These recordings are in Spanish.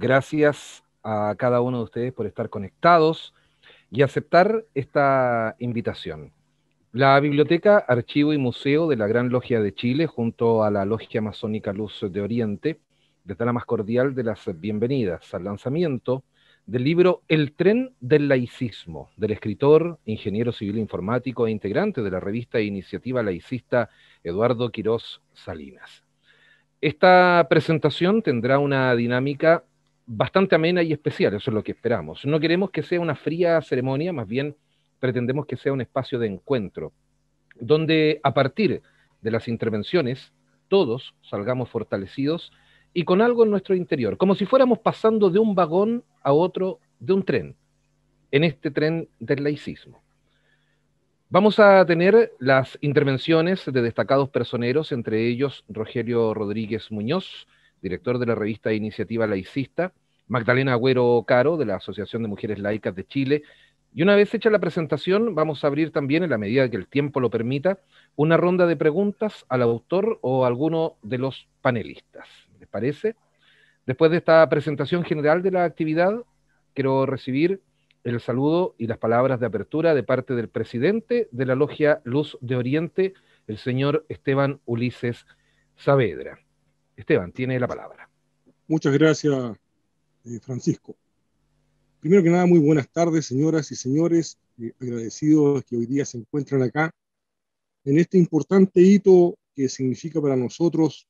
Gracias a cada uno de ustedes por estar conectados y aceptar esta invitación. La Biblioteca, Archivo y Museo de la Gran Logia de Chile, junto a la Logia Masónica Luz de Oriente, les da la más cordial de las bienvenidas al lanzamiento del libro El tren del laicismo, del escritor, ingeniero civil informático e integrante de la revista e iniciativa laicista Eduardo Quirós Salinas. Esta presentación tendrá una dinámica bastante amena y especial, eso es lo que esperamos. No queremos que sea una fría ceremonia, más bien pretendemos que sea un espacio de encuentro, donde a partir de las intervenciones todos salgamos fortalecidos y con algo en nuestro interior, como si fuéramos pasando de un vagón a otro de un tren, en este tren del laicismo. Vamos a tener las intervenciones de destacados personeros, entre ellos Rogelio Rodríguez Muñoz, director de la revista Iniciativa Laicista, Magdalena Agüero Caro, de la Asociación de Mujeres Laicas de Chile, y una vez hecha la presentación, vamos a abrir también, en la medida que el tiempo lo permita, una ronda de preguntas al autor o a alguno de los panelistas. ¿Les parece? Después de esta presentación general de la actividad, quiero recibir el saludo y las palabras de apertura de parte del presidente de la Logia Luz de Oriente, el señor Esteban Ulises Saavedra. Esteban, tiene la palabra. Muchas gracias, Francisco. Primero que nada, muy buenas tardes, señoras y señores, agradecidos que hoy día se encuentran acá en este importante hito que significa para nosotros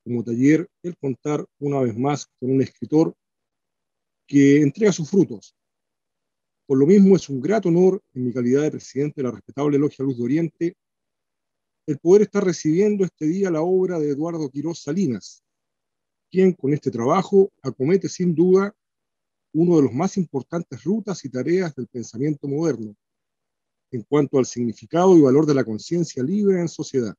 como taller el contar una vez más con un escritor que entrega sus frutos. Por lo mismo es un grato honor, en mi calidad de presidente de la respetable Logia Luz de Oriente, el poder estar recibiendo este día la obra de Eduardo Quirós Salinas, quien con este trabajo acomete sin duda uno de los más importantes rutas y tareas del pensamiento moderno en cuanto al significado y valor de la conciencia libre en sociedad.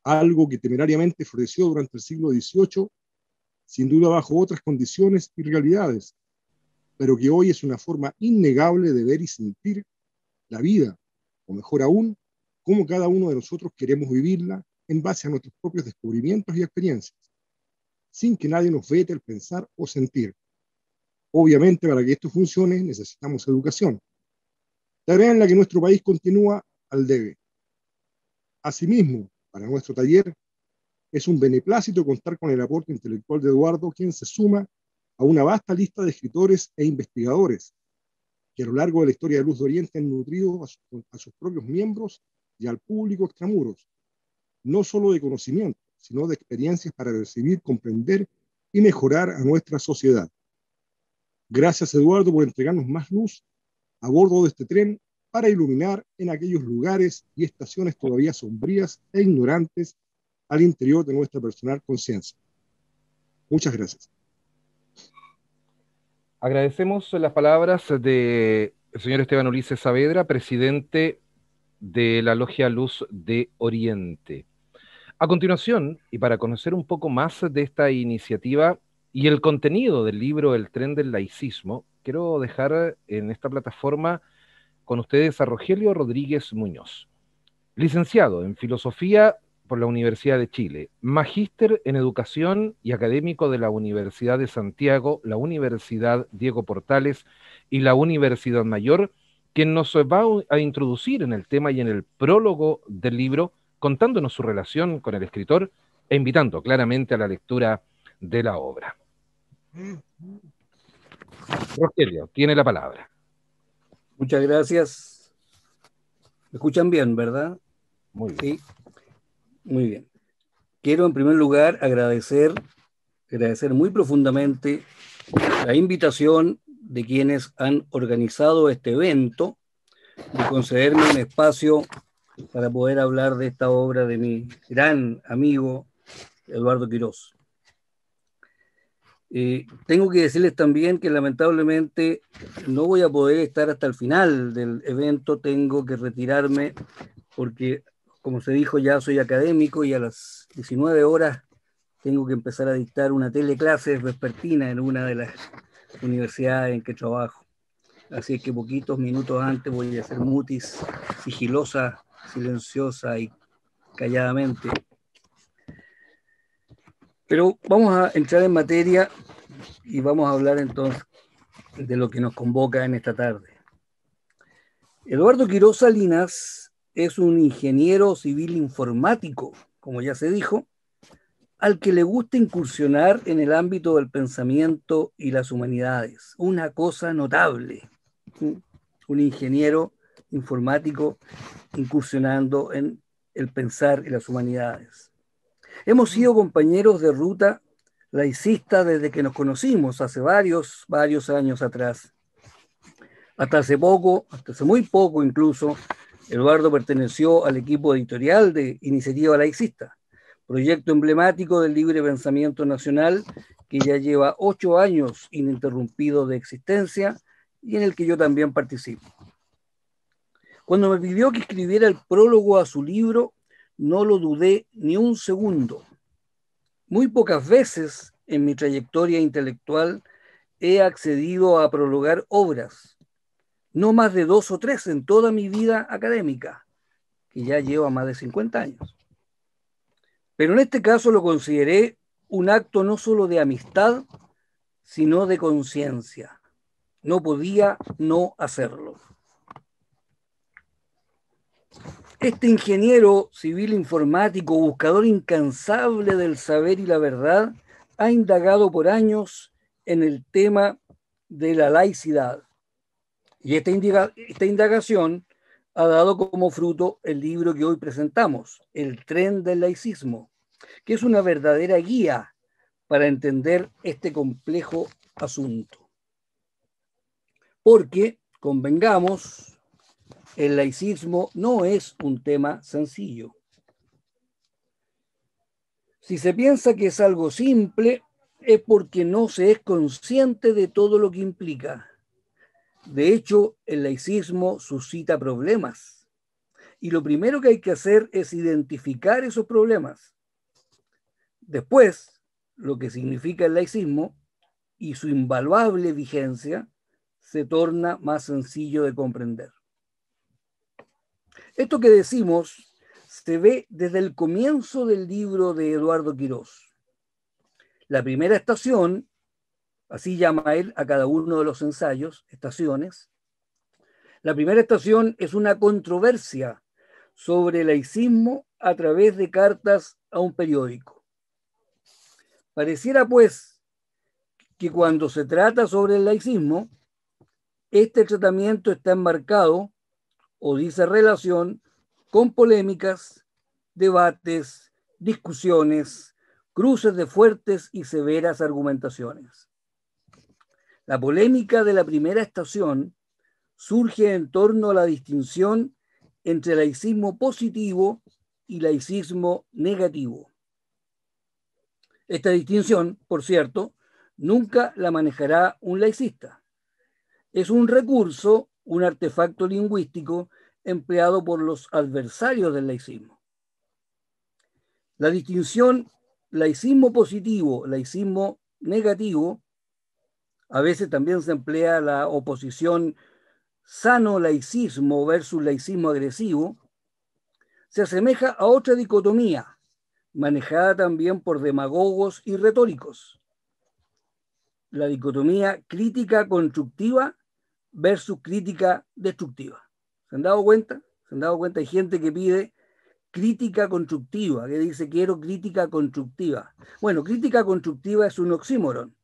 Algo que temerariamente floreció durante el siglo XVIII, sin duda bajo otras condiciones y realidades, pero que hoy es una forma innegable de ver y sentir la vida, o mejor aún, cómo cada uno de nosotros queremos vivirla en base a nuestros propios descubrimientos y experiencias, sin que nadie nos vete el pensar o sentir. Obviamente, para que esto funcione, necesitamos educación, tarea en la que nuestro país continúa al debe. Asimismo, para nuestro taller, es un beneplácito contar con el aporte intelectual de Eduardo, quien se suma a una vasta lista de escritores e investigadores que a lo largo de la historia de Luz de Oriente han nutrido a sus propios miembros y al público extramuros, no solo de conocimiento, sino de experiencias para recibir, comprender y mejorar a nuestra sociedad. Gracias, Eduardo, por entregarnos más luz a bordo de este tren para iluminar en aquellos lugares y estaciones todavía sombrías e ignorantes al interior de nuestra personal conciencia. Muchas gracias. Agradecemos las palabras del señor Esteban Ulises Saavedra, presidente de la Logia Luz de Oriente. A continuación, y para conocer un poco más de esta iniciativa y el contenido del libro El tren del laicismo, quiero dejar en esta plataforma con ustedes a Rogelio Rodríguez Muñoz, licenciado en Filosofía por la Universidad de Chile, magíster en Educación y académico de la Universidad de Santiago, la Universidad Diego Portales y la Universidad Mayor, quien nos va a introducir en el tema y en el prólogo del libro, contándonos su relación con el escritor e invitando claramente a la lectura de la obra. Rogelio, tiene la palabra. Muchas gracias. ¿Me escuchan bien, verdad? Muy bien. Sí, muy bien. Quiero en primer lugar agradecer muy profundamente la invitación de quienes han organizado este evento, de concederme un espacio para poder hablar de esta obra de mi gran amigo Eduardo Quirós. Tengo que decirles también que lamentablemente no voy a poder estar hasta el final del evento, tengo que retirarme porque, como se dijo, ya soy académico y a las 19 horas tengo que empezar a dictar una teleclase vespertina en una de las universidades en que trabajo. Así que poquitos minutos antes voy a hacer mutis, sigilosa, silenciosa y calladamente. Pero vamos a entrar en materia y vamos a hablar entonces de lo que nos convoca en esta tarde. Eduardo Quirós Salinas es un ingeniero civil informático, como ya se dijo, al que le gusta incursionar en el ámbito del pensamiento y las humanidades. Una cosa notable, un ingeniero informático incursionando en el pensar y las humanidades. Hemos sido compañeros de ruta laicista desde que nos conocimos, hace varios años atrás. Hasta hace muy poco incluso, Eduardo perteneció al equipo editorial de Iniciativa Laicista, proyecto emblemático del libre pensamiento nacional que ya lleva 8 años ininterrumpido de existencia y en el que yo también participo. Cuando me pidió que escribiera el prólogo a su libro, no lo dudé ni un segundo. Muy pocas veces en mi trayectoria intelectual he accedido a prologar obras, no más de 2 o 3 en toda mi vida académica, que ya lleva más de 50 años. Pero en este caso lo consideré un acto no solo de amistad, sino de conciencia. No podía no hacerlo. Este ingeniero civil informático, buscador incansable del saber y la verdad, ha indagado por años en el tema de la laicidad. Y esta indagación ha dado como fruto el libro que hoy presentamos, El tren del laicismo, que es una verdadera guía para entender este complejo asunto. Porque, convengamos, el laicismo no es un tema sencillo. Si se piensa que es algo simple, es porque no se es consciente de todo lo que implica. De hecho, el laicismo suscita problemas. Y lo primero que hay que hacer es identificar esos problemas. Después, lo que significa el laicismo y su invaluable vigencia se torna más sencillo de comprender. Esto que decimos se ve desde el comienzo del libro de Eduardo Quirós. La primera estación, así llama él a cada uno de los ensayos, estaciones. La primera estación es una controversia sobre el laicismo a través de cartas a un periódico. Pareciera, pues, que cuando se trata sobre el laicismo, este tratamiento está enmarcado o dice relación con polémicas, debates, discusiones, cruces de fuertes y severas argumentaciones. La polémica de la primera estación surge en torno a la distinción entre laicismo positivo y laicismo negativo. Esta distinción, por cierto, nunca la manejará un laicista. Es un recurso, un artefacto lingüístico empleado por los adversarios del laicismo. La distinción laicismo positivo, laicismo negativo, a veces también se emplea la oposición sano laicismo versus laicismo agresivo, se asemeja a otra dicotomía, manejada también por demagogos y retóricos. La dicotomía crítica constructiva versus crítica destructiva. ¿Se han dado cuenta? ¿Se han dado cuenta? Hay gente que pide crítica constructiva, que dice quiero crítica constructiva. Bueno, crítica constructiva es un oxímoron,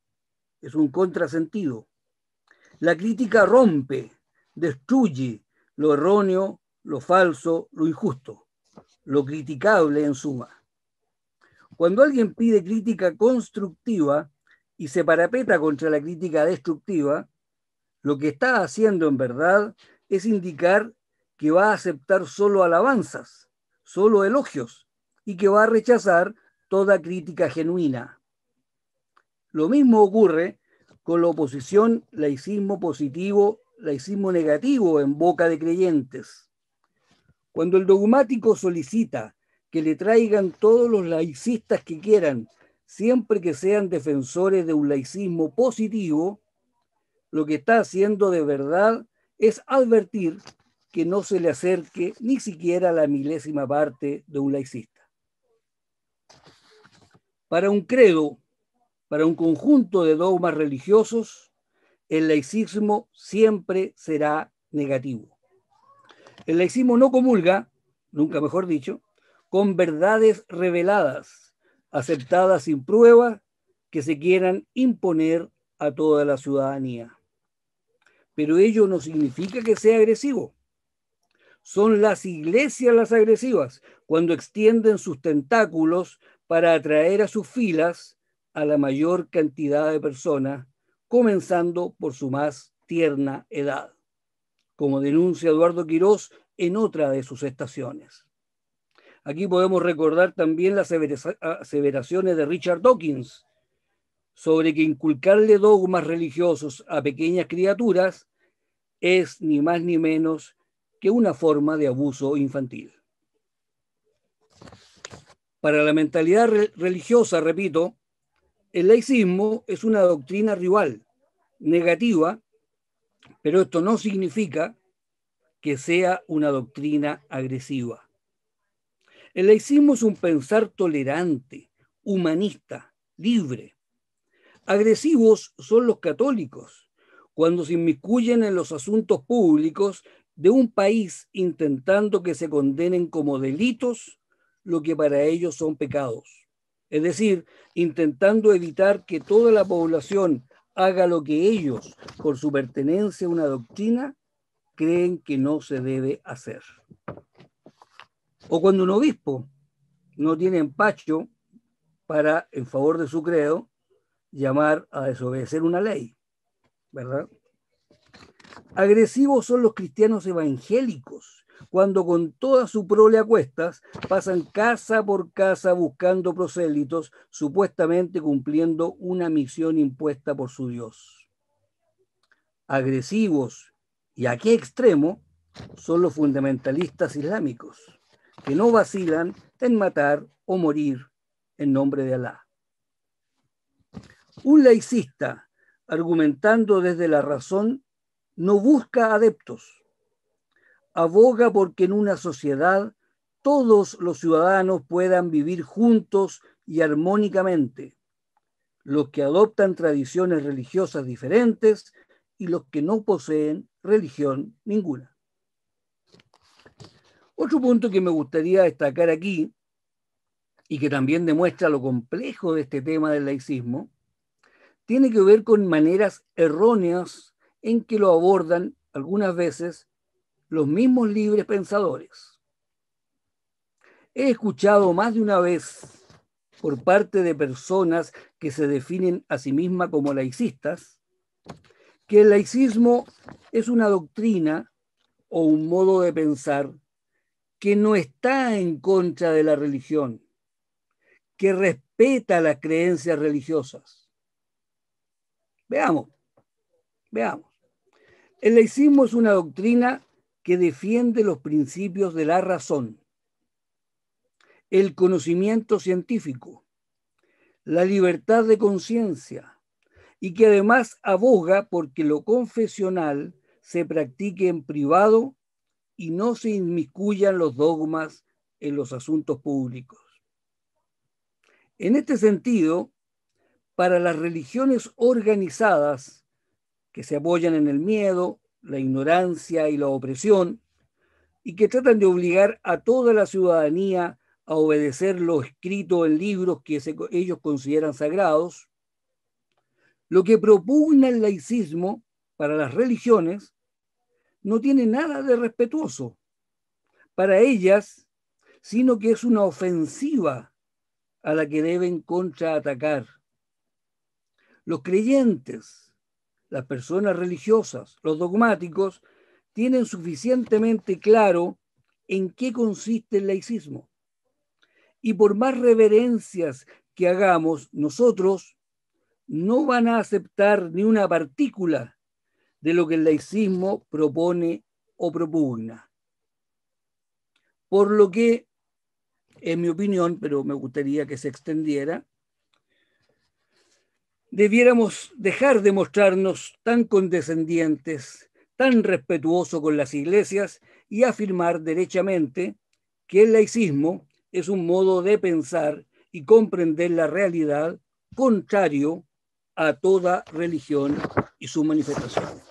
es un contrasentido. La crítica rompe, destruye lo erróneo, lo falso, lo injusto, lo criticable en suma. Cuando alguien pide crítica constructiva y se parapeta contra la crítica destructiva, lo que está haciendo en verdad es indicar que va a aceptar solo alabanzas, solo elogios, y que va a rechazar toda crítica genuina. Lo mismo ocurre con la oposición laicismo positivo, laicismo negativo en boca de creyentes. Cuando el dogmático solicita que le traigan todos los laicistas que quieran, siempre que sean defensores de un laicismo positivo, lo que está haciendo de verdad es advertir que no se le acerque ni siquiera la milésima parte de un laicista. Para un credo, para un conjunto de dogmas religiosos, el laicismo siempre será negativo. El laicismo no comulga, nunca mejor dicho, con verdades reveladas, aceptadas sin prueba, que se quieran imponer a toda la ciudadanía. Pero ello no significa que sea agresivo. Son las iglesias las agresivas cuando extienden sus tentáculos para atraer a sus filas a la mayor cantidad de personas, comenzando por su más tierna edad, como denuncia Eduardo Quirós en otra de sus estaciones. Aquí podemos recordar también las aseveraciones de Richard Dawkins sobre que inculcarle dogmas religiosos a pequeñas criaturas es ni más ni menos que una forma de abuso infantil. Para la mentalidad religiosa, repito, el laicismo es una doctrina rival, negativa, pero esto no significa que sea una doctrina agresiva. El laicismo es un pensar tolerante, humanista, libre. Agresivos son los católicos, cuando se inmiscuyen en los asuntos públicos de un país intentando que se condenen como delitos lo que para ellos son pecados. Es decir, intentando evitar que toda la población haga lo que ellos, por su pertenencia a una doctrina, creen que no se debe hacer. O cuando un obispo no tiene empacho para, en favor de su credo, llamar a desobedecer una ley, ¿verdad? Agresivos son los cristianos evangélicos, cuando con toda su prole a cuestas pasan casa por casa buscando prosélitos, supuestamente cumpliendo una misión impuesta por su Dios. Agresivos, ¿y a qué extremo?, son los fundamentalistas islámicos, que no vacilan en matar o morir en nombre de Alá. Un laicista, argumentando desde la razón, no busca adeptos. Aboga porque en una sociedad todos los ciudadanos puedan vivir juntos y armónicamente, los que adoptan tradiciones religiosas diferentes y los que no poseen religión ninguna. Otro punto que me gustaría destacar aquí, y que también demuestra lo complejo de este tema del laicismo, tiene que ver con maneras erróneas en que lo abordan algunas veces los mismos libres pensadores. He escuchado más de una vez por parte de personas que se definen a sí mismas como laicistas que el laicismo es una doctrina o un modo de pensar que no está en contra de la religión, que respeta las creencias religiosas. Veamos. El laicismo es una doctrina que defiende los principios de la razón, el conocimiento científico, la libertad de conciencia, y que además aboga porque lo confesional se practique en privado y no se inmiscuyan los dogmas en los asuntos públicos. En este sentido, para las religiones organizadas que se apoyan en el miedo, la ignorancia y la opresión, y que tratan de obligar a toda la ciudadanía a obedecer lo escrito en libros que ellos consideran sagrados, lo que propugna el laicismo para las religiones no tiene nada de respetuoso para ellas, sino que es una ofensiva a la que deben contraatacar. Los creyentes, las personas religiosas, los dogmáticos, tienen suficientemente claro en qué consiste el laicismo. Y por más reverencias que hagamos, nosotros no van a aceptar ni una partícula de lo que el laicismo propone o propugna. Por lo que, en mi opinión, pero me gustaría que se extendiera, debiéramos dejar de mostrarnos tan condescendientes, tan respetuosos con las iglesias y afirmar derechamente que el laicismo es un modo de pensar y comprender la realidad contrario a toda religión y sus manifestaciones.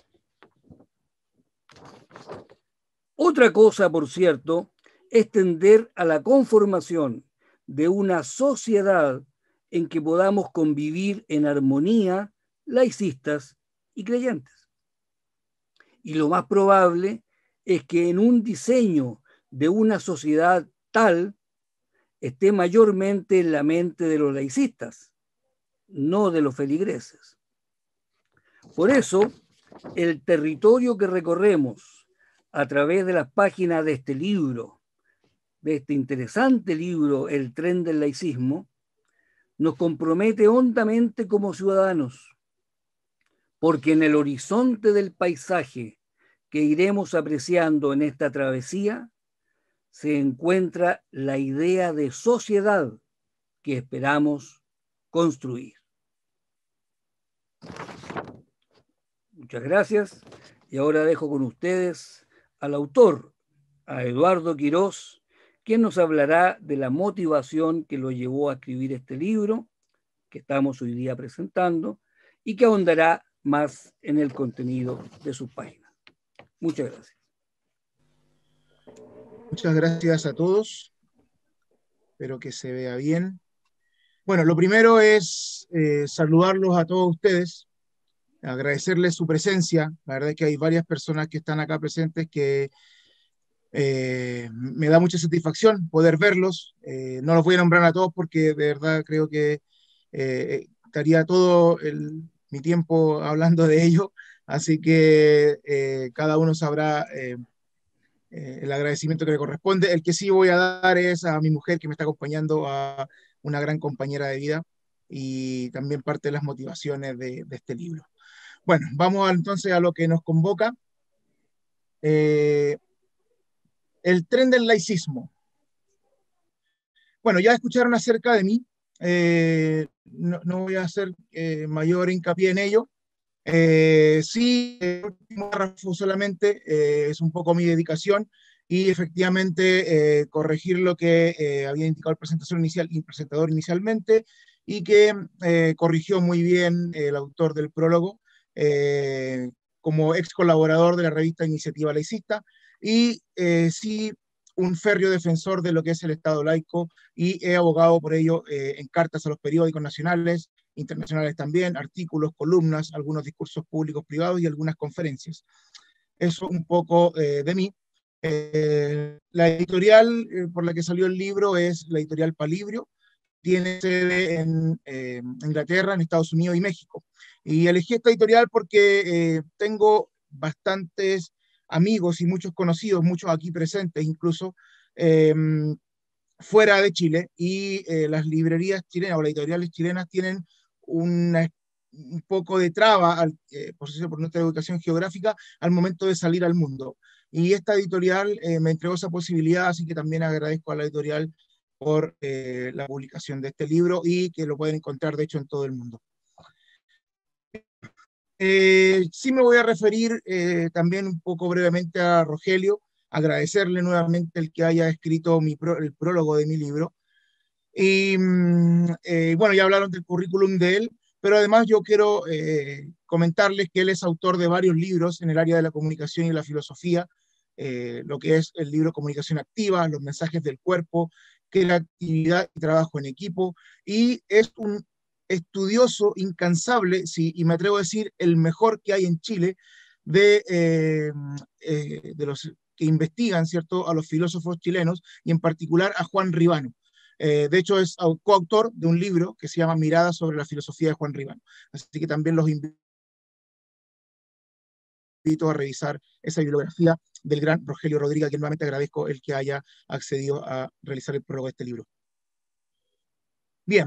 Otra cosa, por cierto, es tender a la conformación de una sociedad en que podamos convivir en armonía laicistas y creyentes. Y lo más probable es que en un diseño de una sociedad tal esté mayormente en la mente de los laicistas, no de los feligreses. Por eso, el territorio que recorremos a través de las páginas de este libro, de este interesante libro, El tren del laicismo, nos compromete hondamente como ciudadanos, porque en el horizonte del paisaje que iremos apreciando en esta travesía se encuentra la idea de sociedad que esperamos construir. Muchas gracias, y ahora dejo con ustedes al autor, a Eduardo Quirós, quien nos hablará de la motivación que lo llevó a escribir este libro que estamos hoy día presentando y que ahondará más en el contenido de sus páginas. Muchas gracias. Muchas gracias a todos. Espero que se vea bien. Bueno, lo primero es saludarlos a todos ustedes, agradecerles su presencia. La verdad es que hay varias personas que están acá presentes que me da mucha satisfacción poder verlos. No los voy a nombrar a todos porque de verdad creo que estaría todo mi tiempo hablando de ello, así que cada uno sabrá el agradecimiento que le corresponde. El que sí voy a dar es a mi mujer que me está acompañando, a una gran compañera de vida y también parte de las motivaciones de este libro. Bueno, vamos entonces a lo que nos convoca. El tren del laicismo. Bueno, ya escucharon acerca de mí, no voy a hacer mayor hincapié en ello. Sí, el último párrafo solamente es un poco mi dedicación y efectivamente corregir lo que había indicado el presentador inicialmente y que corrigió muy bien el autor del prólogo como ex colaborador de la revista Iniciativa Laicista y sí un férreo defensor de lo que es el Estado laico y he abogado por ello en cartas a los periódicos nacionales, internacionales también, artículos, columnas, algunos discursos públicos privados y algunas conferencias. Eso un poco de mí. La editorial por la que salió el libro es la editorial Palibrio, tiene sede en Inglaterra, en Estados Unidos y México. Y elegí esta editorial porque tengo bastantes amigos y muchos conocidos, muchos aquí presentes incluso, fuera de Chile, y las librerías chilenas o las editoriales chilenas tienen un poco de traba, por nuestra educación geográfica, al momento de salir al mundo. Y esta editorial me entregó esa posibilidad, así que también agradezco a la editorial por la publicación de este libro y que lo pueden encontrar, de hecho, en todo el mundo. Sí me voy a referir también un poco brevemente a Rogelio, agradecerle nuevamente el que haya escrito el prólogo de mi libro. Y bueno, ya hablaron del currículum de él, pero además yo quiero comentarles que él es autor de varios libros en el área de la comunicación y la filosofía, lo que es el libro Comunicación Activa, Los mensajes del cuerpo, que es la actividad y trabajo en equipo, y es un estudioso incansable, sí, y me atrevo a decir el mejor que hay en Chile, de los que investigan, ¿cierto?, a los filósofos chilenos, y en particular a Juan Ribano. De hecho, es coautor de un libro que se llama Miradas sobre la filosofía de Juan Ribano. Así que también los invito a revisar esa bibliografía del gran Rogelio Rodríguez, a quien nuevamente agradezco el que haya accedido a realizar el prólogo de este libro. Bien,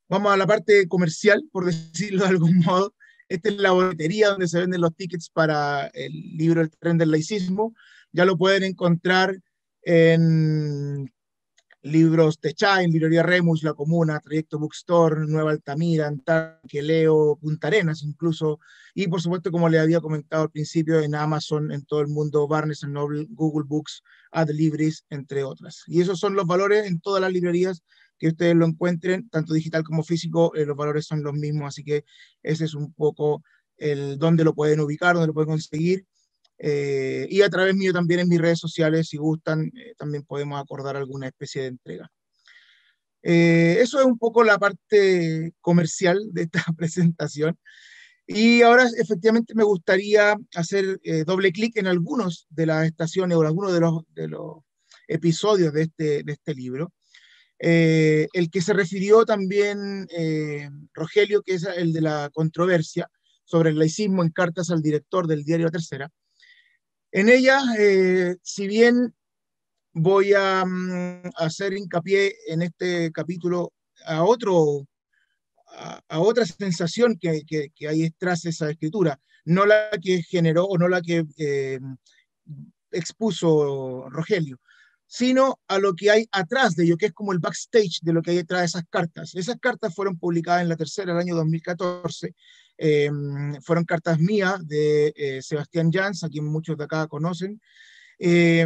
vamos a la parte comercial, por decirlo de algún modo. Esta es la boletería donde se venden los tickets para el libro El tren del laicismo. Ya lo pueden encontrar en Libros Techá, en Librería Remus, La Comuna, Trayecto Bookstore, Nueva Altamira, Antarque, Leo, Punta Arenas incluso, y por supuesto, como les había comentado al principio, en Amazon, en todo el mundo, Barnes & Noble, Google Books, Adlibris, entre otras. Y esos son los valores en todas las librerías que ustedes lo encuentren, tanto digital como físico, los valores son los mismos, así que ese es un poco el dónde lo pueden ubicar, dónde lo pueden conseguir. Y a través mío también en mis redes sociales, si gustan, también podemos acordar alguna especie de entrega. Eso es un poco la parte comercial de esta presentación. Y ahora efectivamente me gustaría hacer doble clic en algunos de las estaciones o en algunos de los episodios de este libro. El que se refirió también Rogelio, que es el de la controversia sobre el laicismo en cartas al director del diario La Tercera. En ella, si bien voy a hacer hincapié en este capítulo a otra sensación que hay tras esa escritura, no la que generó o no la que expuso Rogelio, sino a lo que hay atrás de ello, que es como el backstage de lo que hay detrás de esas cartas. Esas cartas fueron publicadas en La Tercera el año 2014, fueron cartas mías de Sebastián Jans, a quien muchos de acá conocen, y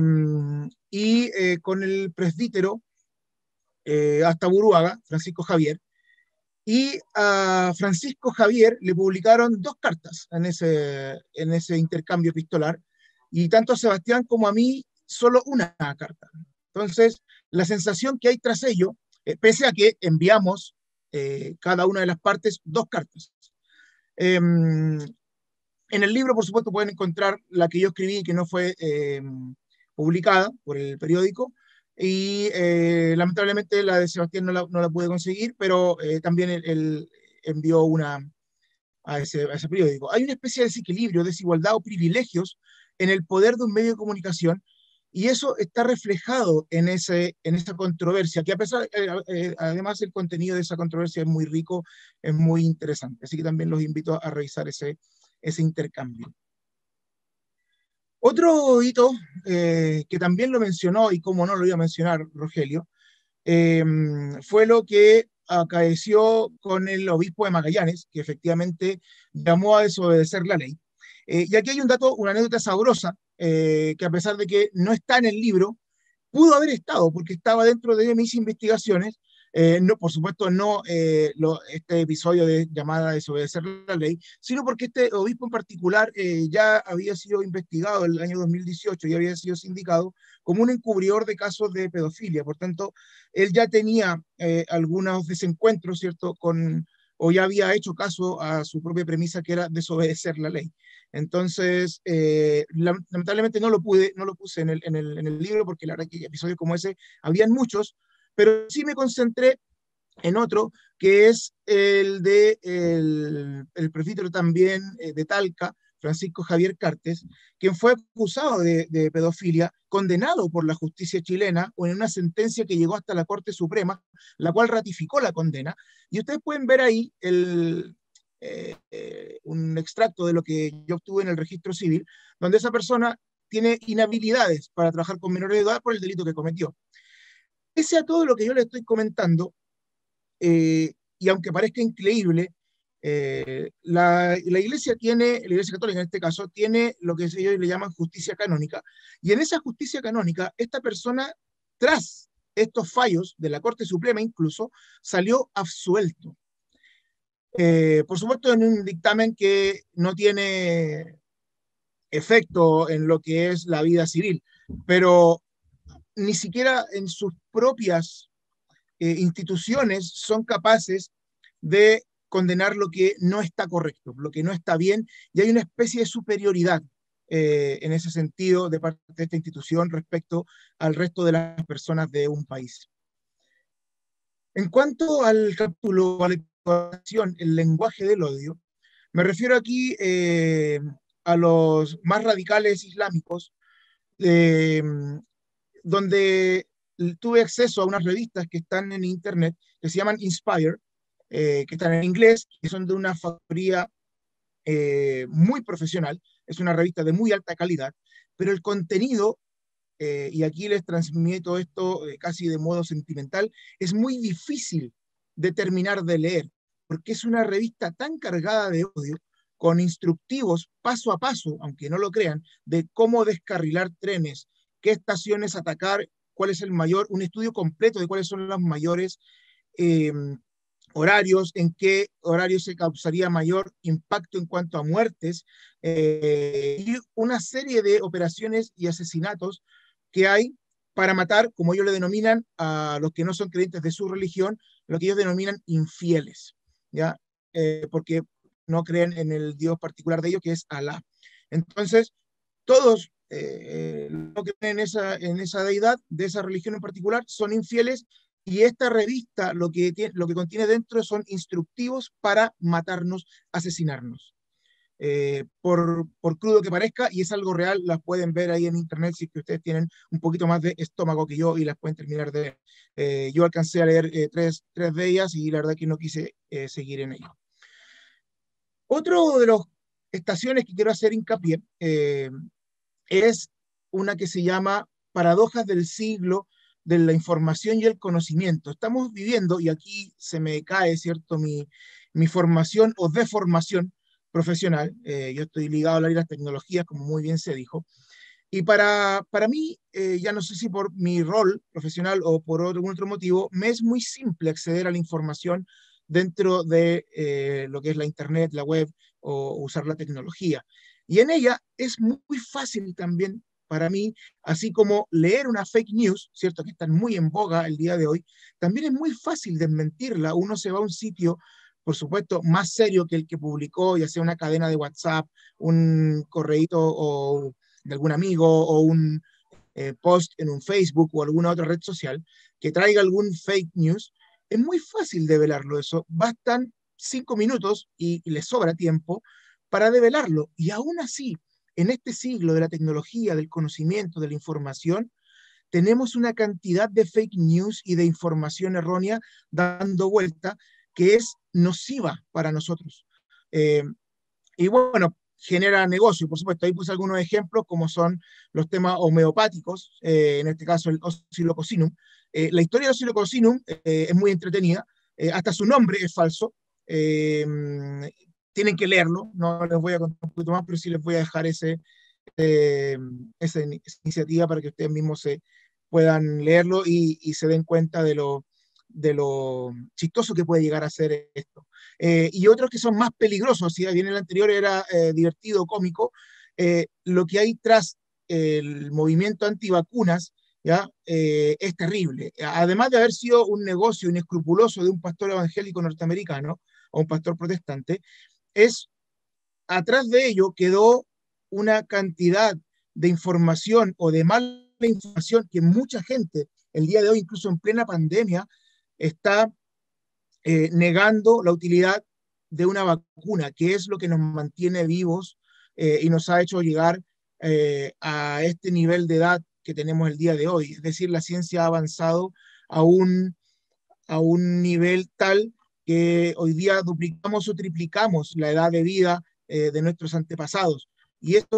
con el presbítero hasta Buruaga, Francisco Javier, y a Francisco Javier le publicaron 2 cartas en ese intercambio epistolar, y tanto a Sebastián como a mí solo una carta. Entonces, la sensación que hay tras ello, pese a que enviamos cada una de las partes 2 cartas. En el libro, por supuesto, pueden encontrar la que yo escribí y que no fue publicada por el periódico, y lamentablemente la de Sebastián no la pude conseguir, pero también él envió una a ese periódico. Hay una especie de desequilibrio, desigualdad o privilegios en el poder de un medio de comunicación, y eso está reflejado en esa controversia, que a pesar, además el contenido de esa controversia es muy rico, es muy interesante, así que también los invito a revisar ese intercambio. Otro hito que también lo mencionó, y como no lo iba a mencionar Rogelio, fue lo que acaeció con el obispo de Magallanes, que efectivamente llamó a desobedecer la ley. Y aquí hay una anécdota sabrosa, que a pesar de que no está en el libro, pudo haber estado, porque estaba dentro de mis investigaciones. No, por supuesto, no este episodio de llamada a desobedecer la ley, sino porque este obispo en particular ya había sido investigado en el año 2018 y había sido sindicado como un encubridor de casos de pedofilia. Por tanto, él ya tenía algunos desencuentros, ¿cierto?, o ya había hecho caso a su propia premisa, que era desobedecer la ley. Entonces, lamentablemente no lo puse en el libro, porque la verdad que episodios como ese habían muchos, pero sí me concentré en otro, que es el de el presbítero también de Talca, Francisco Javier Cartes, quien fue acusado de pedofilia, condenado por la justicia chilena, o en una sentencia que llegó hasta la Corte Suprema, la cual ratificó la condena. Y ustedes pueden ver ahí un extracto de lo que yo obtuve en el registro civil, donde esa persona tiene inhabilidades para trabajar con menores de edad por el delito que cometió. Pese a todo lo que yo le estoy comentando, y aunque parezca increíble, la Iglesia Católica en este caso, tiene lo que ellos le llaman justicia canónica, y en esa justicia canónica, esta persona, tras estos fallos de la Corte Suprema incluso, salió absuelto. Por supuesto, en un dictamen que no tiene efecto en lo que es la vida civil, pero ni siquiera en sus propias instituciones son capaces de condenar lo que no está correcto, lo que no está bien, y hay una especie de superioridad en ese sentido de parte de esta institución respecto al resto de las personas de un país. En cuanto al capítulo, a la exploración, el lenguaje del odio, me refiero aquí a los más radicales islámicos, donde tuve acceso a unas revistas que están en internet, que se llaman Inspire, que están en inglés, que son de una factoría muy profesional, es una revista de muy alta calidad, pero el contenido, y aquí les transmito esto casi de modo sentimental, es muy difícil de terminar de leer, porque es una revista tan cargada de odio, con instructivos paso a paso, aunque no lo crean, de cómo descarrilar trenes, qué estaciones atacar, cuál es un estudio completo de cuáles son los mayores horarios, en qué horarios se causaría mayor impacto en cuanto a muertes, y una serie de operaciones y asesinatos que hay para matar, como ellos le denominan, a los que no son creyentes de su religión, lo que ellos denominan infieles, ¿ya? Porque no creen en el Dios particular de ellos, que es Alá. Entonces, todos los que creen en esa deidad, de esa religión en particular, son infieles, y esta revista lo que contiene dentro son instructivos para matarnos, asesinarnos. Por crudo que parezca, y es algo real, las pueden ver ahí en internet si es que ustedes tienen un poquito más de estómago que yo y las pueden terminar de ver. Yo alcancé a leer tres de ellas y la verdad que no quise seguir en ello. Otro de las estaciones que quiero hacer hincapié es una que se llama Paradojas del siglo de la información y el conocimiento. Estamos viviendo, y aquí se me cae, ¿cierto?, mi formación o deformación profesional. Yo estoy ligado al área de las tecnologías, como muy bien se dijo, y para mí, ya no sé si por mi rol profesional o por algún otro motivo, me es muy simple acceder a la información dentro de lo que es la internet, la web o usar la tecnología. Y en ella es muy fácil también para mí, así como leer una fake news, ¿cierto?, que están muy en boga el día de hoy, también es muy fácil desmentirla. Uno se va a un sitio, por supuesto, más serio que el que publicó, ya sea una cadena de WhatsApp, un correíto o de algún amigo o un post en un Facebook o alguna otra red social que traiga algún fake news, es muy fácil develarlo eso. Bastan 5 minutos y le sobra tiempo para develarlo. Y aún así, en este siglo de la tecnología, del conocimiento, de la información, tenemos una cantidad de fake news y de información errónea dando vuelta que es nociva para nosotros. Y bueno, genera negocio, por supuesto. Ahí puse algunos ejemplos, como son los temas homeopáticos, en este caso el Oscillocossinum. La historia del Oscillocossinum es muy entretenida, hasta su nombre es falso. Tienen que leerlo, no les voy a contar un poquito más, pero sí les voy a dejar esa iniciativa para que ustedes mismos se puedan leerlo y se den cuenta de lo chistoso que puede llegar a ser esto. Y otros que son más peligrosos, si bien el anterior era divertido, cómico, lo que hay tras el movimiento antivacunas, ¿ya? Es terrible. Además de haber sido un negocio inescrupuloso de un pastor evangélico norteamericano o un pastor protestante, atrás de ello quedó una cantidad de información o de mala información que mucha gente, el día de hoy, incluso en plena pandemia, está negando la utilidad de una vacuna, que es lo que nos mantiene vivos y nos ha hecho llegar a este nivel de edad que tenemos el día de hoy. Es decir, la ciencia ha avanzado a un nivel tal que hoy día duplicamos o triplicamos la edad de vida de nuestros antepasados. Y esto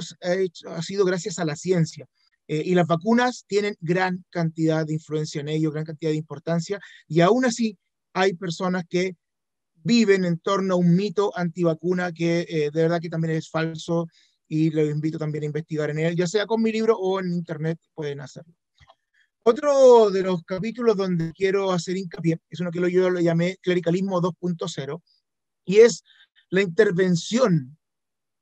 ha sido gracias a la ciencia. Y las vacunas tienen gran cantidad de influencia en ello, gran cantidad de importancia, y aún así hay personas que viven en torno a un mito antivacuna que de verdad que también es falso, y los invito también a investigar en él, ya sea con mi libro o en internet pueden hacerlo. Otro de los capítulos donde quiero hacer hincapié es uno que yo lo llamé Clericalismo 2.0, y es la intervención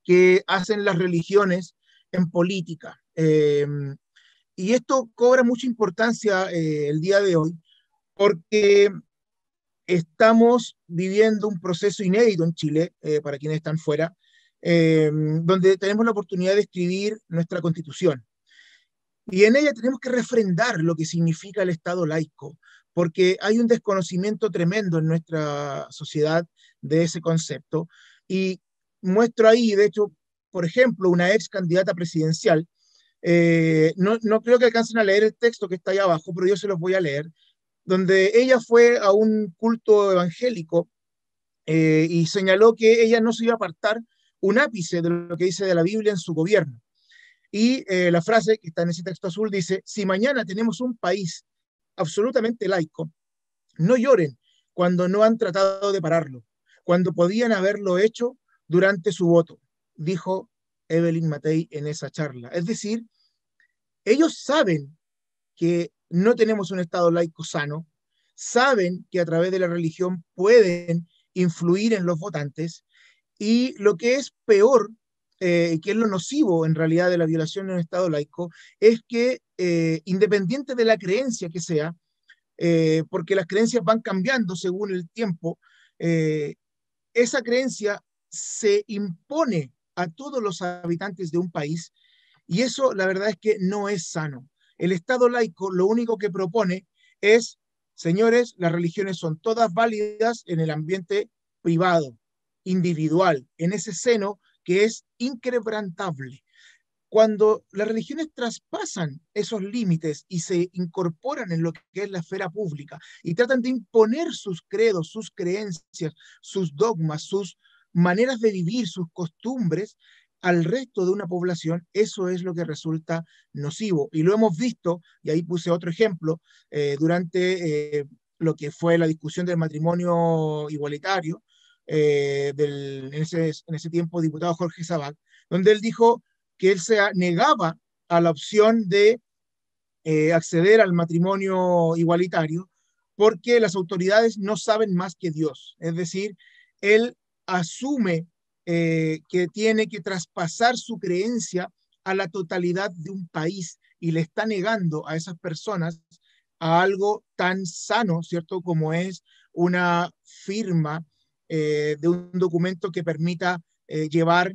que hacen las religiones en política. Y esto cobra mucha importancia el día de hoy, porque estamos viviendo un proceso inédito en Chile, para quienes están fuera, donde tenemos la oportunidad de escribir nuestra Constitución. Y en ella tenemos que refrendar lo que significa el Estado laico, porque hay un desconocimiento tremendo en nuestra sociedad de ese concepto. Y muestro ahí, de hecho, por ejemplo, una ex candidata presidencial. No creo que alcancen a leer el texto que está ahí abajo, pero yo se los voy a leer, donde ella fue a un culto evangélico y señaló que ella no se iba a apartar un ápice de lo que dice de la Biblia en su gobierno. Y la frase que está en ese texto azul dice: si mañana tenemos un país absolutamente laico, no lloren cuando no han tratado de pararlo, cuando podían haberlo hecho durante su voto, dijo Evelyn Matei en esa charla. Es decir, ellos saben que no tenemos un Estado laico sano, saben que a través de la religión pueden influir en los votantes, y lo que es peor, que es lo nocivo en realidad de la violación en un Estado laico, es que independiente de la creencia que sea, porque las creencias van cambiando según el tiempo, esa creencia se impone a todos los habitantes de un país, y eso la verdad es que no es sano. El Estado laico lo único que propone es, señores, las religiones son todas válidas en el ambiente privado, individual, en ese seno que es inquebrantable. Cuando las religiones traspasan esos límites y se incorporan en lo que es la esfera pública y tratan de imponer sus credos, sus creencias, sus dogmas, sus maneras de vivir, sus costumbres al resto de una población, eso es lo que resulta nocivo. Y lo hemos visto, y ahí puse otro ejemplo, lo que fue la discusión del matrimonio igualitario, en ese tiempo diputado Jorge Sabac, donde él dijo que él se negaba a la opción de acceder al matrimonio igualitario porque las autoridades no saben más que Dios. Es decir, él asume que tiene que traspasar su creencia a la totalidad de un país y le está negando a esas personas a algo tan sano, ¿cierto?, como es una firma de un documento que permita llevar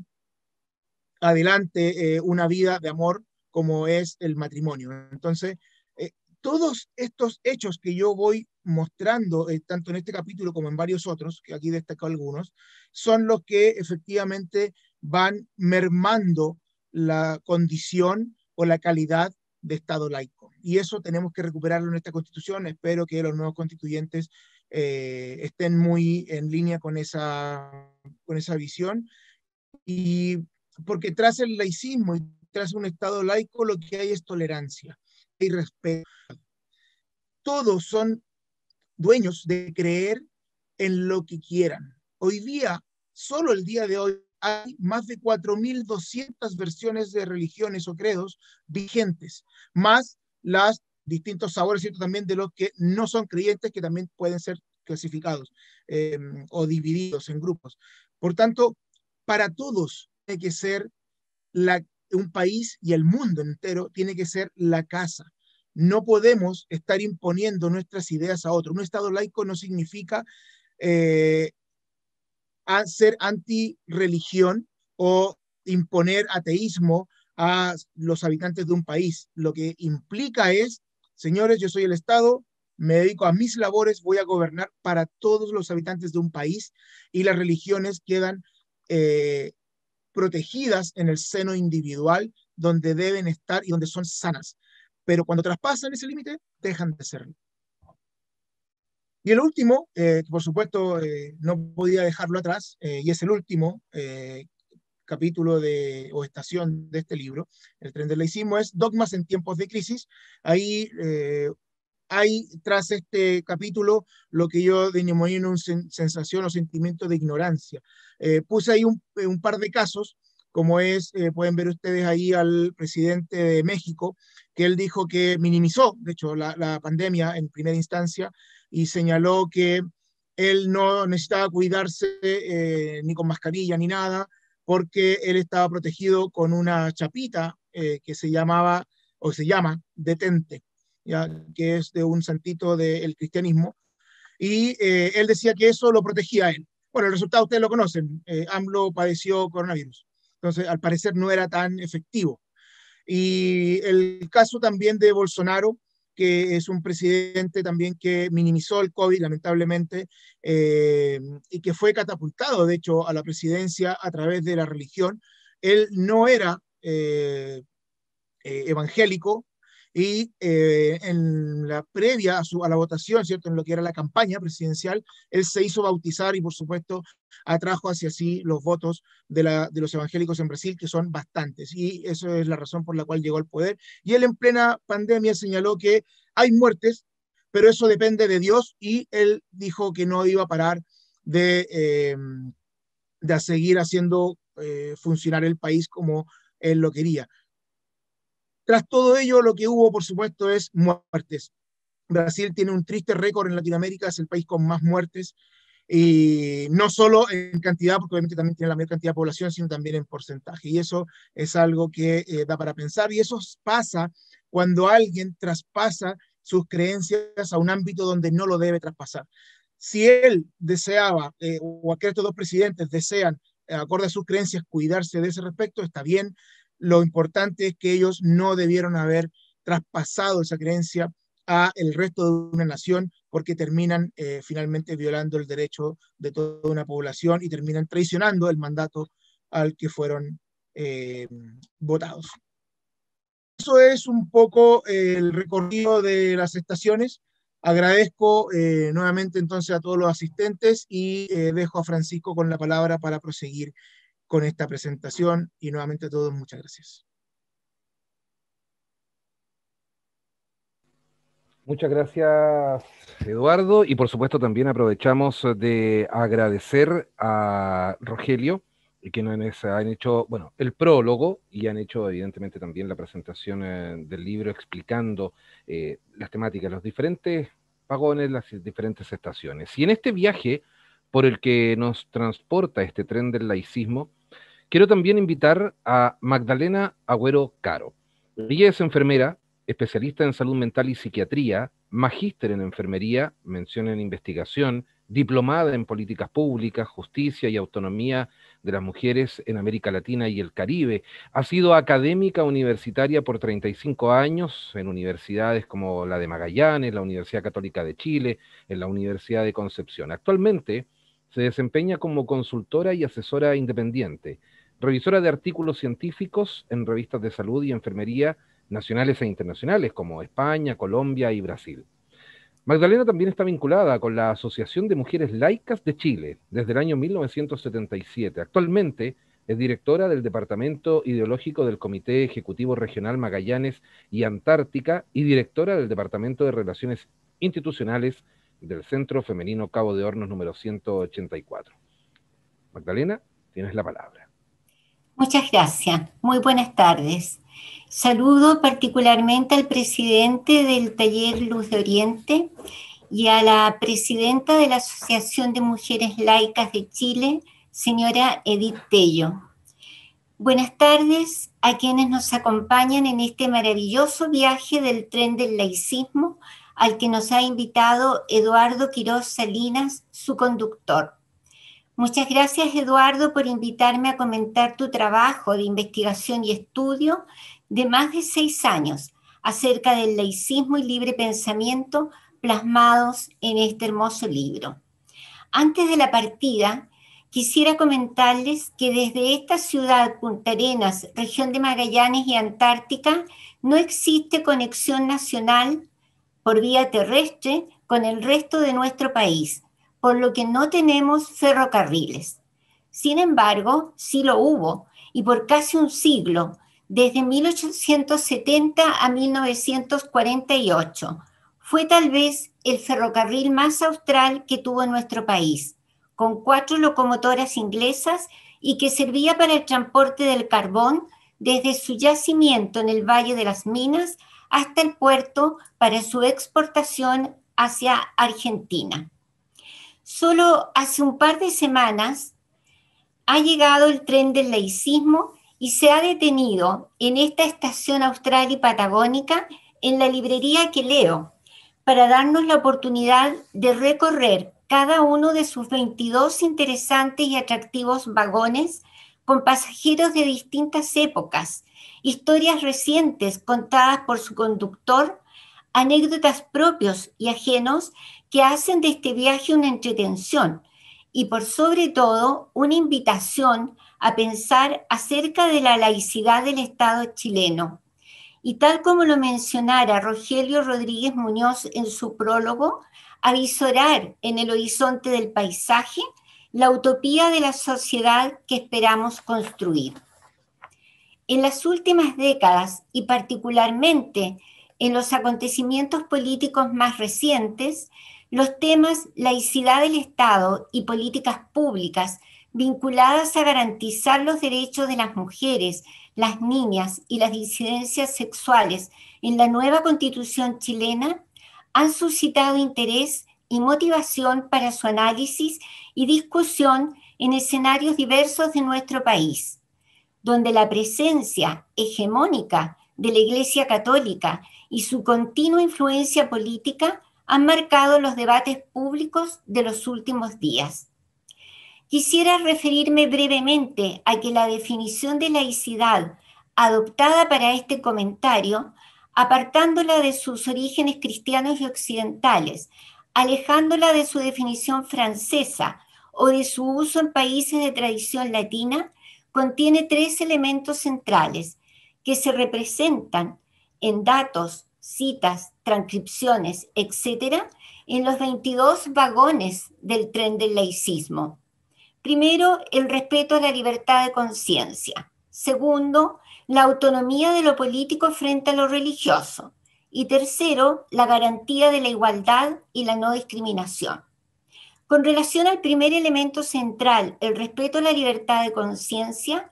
adelante una vida de amor como es el matrimonio. Entonces, todos estos hechos que yo voy mostrando, tanto en este capítulo como en varios otros, que aquí destaco algunos, son los que efectivamente van mermando la condición o la calidad de Estado laico. Y eso tenemos que recuperarlo en esta Constitución. Espero que los nuevos constituyentes estén muy en línea con esa visión. Y porque tras el laicismo y tras un Estado laico lo que hay es tolerancia y respeto. Todos son dueños de creer en lo que quieran. Hoy día, solo el día de hoy, hay más de 4.200 versiones de religiones o credos vigentes, más las distintos sabores, ¿cierto?, también de los que no son creyentes, que también pueden ser clasificados o divididos en grupos. Por tanto, para todos tiene que ser un país, y el mundo entero tiene que ser la casa. No podemos estar imponiendo nuestras ideas a otros. Un Estado laico no significa ser anti-religión o imponer ateísmo a los habitantes de un país. Lo que implica es, señores, yo soy el Estado, me dedico a mis labores, voy a gobernar para todos los habitantes de un país, y las religiones quedan protegidas en el seno individual, donde deben estar y donde son sanas. Pero cuando traspasan ese límite, dejan de serlo. Y el último, por supuesto, no podía dejarlo atrás, y es el último capítulo o estación de este libro, El tren del laicismo, es Dogmas en tiempos de crisis. Ahí hay, tras este capítulo, lo que yo denominé una sensación o sentimiento de ignorancia. Puse ahí un par de casos, como pueden ver ustedes ahí al presidente de México, que él dijo que minimizó, de hecho, la pandemia en primera instancia, y señaló que él no necesitaba cuidarse ni con mascarilla ni nada, porque él estaba protegido con una chapita que se llamaba, o se llama, detente, ¿ya?, que es de un santito del cristianismo, y él decía que eso lo protegía a él. Bueno, el resultado ustedes lo conocen, AMLO padeció coronavirus, entonces al parecer no era tan efectivo. Y el caso también de Bolsonaro, que es un presidente también que minimizó el COVID, lamentablemente, y que fue catapultado, de hecho, a la presidencia a través de la religión. Él no era evangélico, y en la previa a la votación, ¿cierto?, en lo que era la campaña presidencial, él se hizo bautizar y, por supuesto, atrajo hacia sí los votos de los evangélicos en Brasil, que son bastantes, y eso es la razón por la cual llegó al poder. Y él en plena pandemia señaló que hay muertes, pero eso depende de Dios, y él dijo que no iba a parar de seguir haciendo funcionar el país como él lo quería. Tras todo ello, lo que hubo, por supuesto, es muertes. Brasil tiene un triste récord en Latinoamérica, es el país con más muertes, y no solo en cantidad, porque obviamente también tiene la mayor cantidad de población, sino también en porcentaje. Y eso es algo que da para pensar, y eso pasa cuando alguien traspasa sus creencias a un ámbito donde no lo debe traspasar. Si él deseaba, o aquellos dos presidentes desean, acorde a sus creencias, cuidarse de ese respecto, está bien. Lo importante es que ellos no debieron haber traspasado esa creencia a el resto de una nación, porque terminan finalmente violando el derecho de toda una población y terminan traicionando el mandato al que fueron votados. Eso es un poco el recorrido de las estaciones. Agradezco nuevamente entonces a todos los asistentes y dejo a Francisco con la palabra para proseguir con esta presentación, y nuevamente a todos muchas gracias. Muchas gracias, Eduardo, y por supuesto también aprovechamos de agradecer a Rogelio, y quienes han hecho, bueno, el prólogo y han hecho evidentemente también la presentación del libro explicando las temáticas, los diferentes vagones, las diferentes estaciones. Y en este viaje por el que nos transporta este tren del laicismo, quiero también invitar a Magdalena Agüero Caro. Ella es enfermera, especialista en salud mental y psiquiatría, magíster en enfermería, mención en investigación, diplomada en políticas públicas, justicia y autonomía de las mujeres en América Latina y el Caribe. Ha sido académica universitaria por 35 años en universidades como la de Magallanes, la Universidad Católica de Chile, en la Universidad de Concepción. Actualmente se desempeña como consultora y asesora independiente, revisora de artículos científicos en revistas de salud y enfermería nacionales e internacionales como España, Colombia y Brasil. Magdalena también está vinculada con la Asociación de Mujeres Laicas de Chile desde el año 1977. Actualmente es directora del Departamento Ideológico del Comité Ejecutivo Regional Magallanes y Antártica y directora del Departamento de Relaciones Institucionales del Centro Femenino Cabo de Hornos número 184. Magdalena, tienes la palabra. Muchas gracias. Muy buenas tardes. Saludo particularmente al presidente del Taller Luz de Oriente y a la presidenta de la Asociación de Mujeres Laicas de Chile, señora Edith Tello. Buenas tardes a quienes nos acompañan en este maravilloso viaje del tren del laicismo al que nos ha invitado Eduardo Quiroz Salinas, su conductor. Muchas gracias, Eduardo, por invitarme a comentar tu trabajo de investigación y estudio de más de 6 años acerca del laicismo y libre pensamiento plasmados en este hermoso libro. Antes de la partida, quisiera comentarles que desde esta ciudad, Punta Arenas, región de Magallanes y Antártica, no existe conexión nacional por vía terrestre con el resto de nuestro país, por lo que no tenemos ferrocarriles. Sin embargo, sí lo hubo, y por casi un siglo, desde 1870 a 1948. Fue tal vez el ferrocarril más austral que tuvo nuestro país, con 4 locomotoras inglesas y que servía para el transporte del carbón desde su yacimiento en el Valle de las Minas hasta el puerto para su exportación hacia Argentina. Solo hace un par de semanas ha llegado el tren del laicismo y se ha detenido en esta estación austral y patagónica en la librería que leo para darnos la oportunidad de recorrer cada uno de sus 22 interesantes y atractivos vagones con pasajeros de distintas épocas, historias recientes contadas por su conductor, anécdotas propios y ajenos que hacen de este viaje una entretención y por sobre todo una invitación a pensar acerca de la laicidad del Estado chileno. Y tal como lo mencionara Rogelio Rodríguez Muñoz en su prólogo, avisorar en el horizonte del paisaje la utopía de la sociedad que esperamos construir. En las últimas décadas y particularmente en los acontecimientos políticos más recientes, los temas laicidad del Estado y políticas públicas vinculadas a garantizar los derechos de las mujeres, las niñas y las disidencias sexuales en la nueva Constitución chilena han suscitado interés y motivación para su análisis y discusión en escenarios diversos de nuestro país, donde la presencia hegemónica de la Iglesia Católica y su continua influencia política han marcado los debates públicos de los últimos días. Quisiera referirme brevemente a que la definición de laicidad adoptada para este comentario, apartándola de sus orígenes cristianos y occidentales, alejándola de su definición francesa o de su uso en países de tradición latina, contiene tres elementos centrales que se representan en datos, citas, transcripciones, etc., en los 22 vagones del tren del laicismo. Primero, el respeto a la libertad de conciencia. Segundo, la autonomía de lo político frente a lo religioso. Y tercero, la garantía de la igualdad y la no discriminación. Con relación al primer elemento central, el respeto a la libertad de conciencia,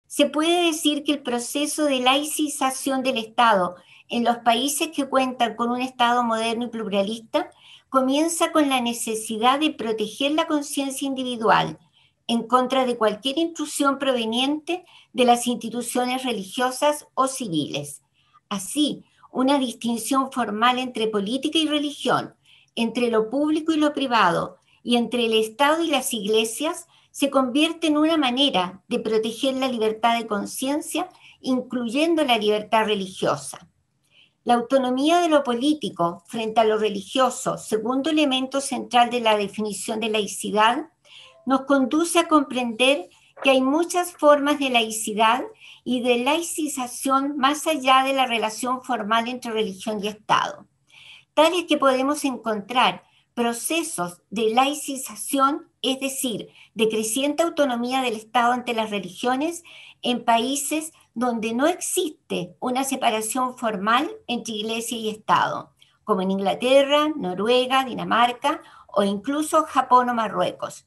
se puede decir que el proceso de laicización del Estado en los países que cuentan con un Estado moderno y pluralista comienza con la necesidad de proteger la conciencia individual en contra de cualquier intrusión proveniente de las instituciones religiosas o civiles. Así, una distinción formal entre política y religión, entre lo público y lo privado, y entre el Estado y las iglesias, se convierte en una manera de proteger la libertad de conciencia, incluyendo la libertad religiosa. La autonomía de lo político frente a lo religioso, segundo elemento central de la definición de laicidad, nos conduce a comprender que hay muchas formas de laicidad y de laicización más allá de la relación formal entre religión y Estado. Tal es que podemos encontrar procesos de laicización, es decir, de creciente autonomía del Estado ante las religiones, en países donde no existe una separación formal entre Iglesia y Estado, como en Inglaterra, Noruega, Dinamarca o incluso Japón o Marruecos.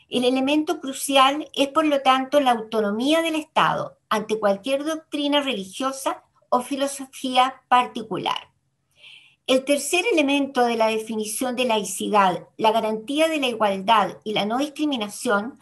El elemento crucial es, por lo tanto, la autonomía del Estado ante cualquier doctrina religiosa o filosofía particular. El tercer elemento de la definición de laicidad, la garantía de la igualdad y la no discriminación,